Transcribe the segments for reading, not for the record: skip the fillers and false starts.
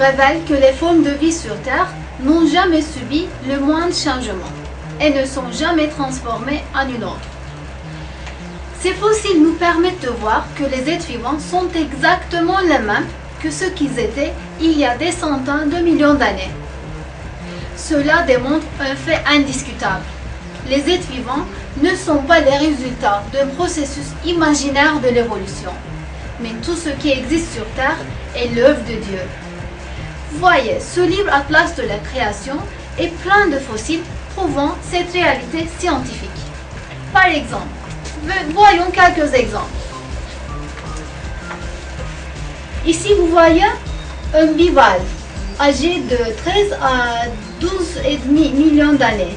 révèle que les formes de vie sur Terre n'ont jamais subi le moindre changement et ne sont jamais transformées en une autre. Ces fossiles nous permettent de voir que les êtres vivants sont exactement les mêmes que ceux qu'ils étaient il y a des centaines de millions d'années. Cela démontre un fait indiscutable. Les êtres vivants ne sont pas les résultats d'un processus imaginaire de l'évolution, mais tout ce qui existe sur Terre est l'œuvre de Dieu. Voyez, ce livre Atlas de la création est plein de fossiles prouvant cette réalité scientifique. Par exemple, voyons quelques exemples. Ici, vous voyez un bivalve âgé de 13 à 12,5 millions d'années.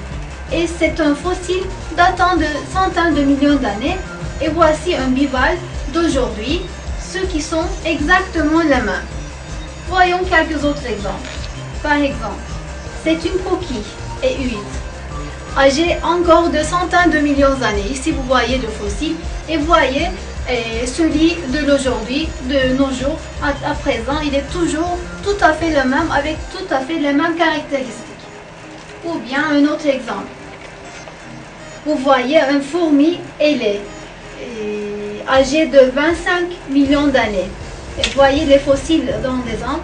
Et c'est un fossile datant de centaines de millions d'années. Et voici un bivalve d'aujourd'hui, ceux qui sont exactement les mêmes. Voyons quelques autres exemples. Par exemple, c'est une coquille et huître, âgée encore de centaines de millions d'années. Ici, vous voyez le fossile et voyez celui de l'aujourd'hui, de nos jours, à présent, il est toujours tout à fait le même, avec tout à fait les mêmes caractéristiques. Ou bien un autre exemple. Vous voyez un fourmi ailé, âgé de 25 millions d'années. Et voyez les fossiles dans des arbres.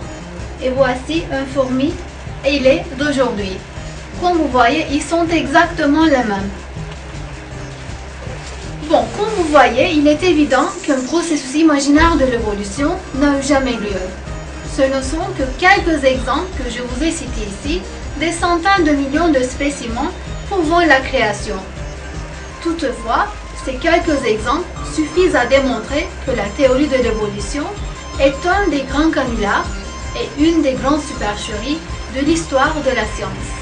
Et voici un fourmi ailé d'aujourd'hui. Comme vous voyez, ils sont exactement les mêmes. Bon, comme vous voyez, il est évident qu'un processus imaginaire de l'évolution n'a eu jamais lieu. Ce ne sont que quelques exemples que je vous ai cités ici, des centaines de millions de spécimens prouvant la création. Toutefois, ces quelques exemples suffisent à démontrer que la théorie de l'évolution est un des grands canulars et une des grandes supercheries de l'histoire de la science.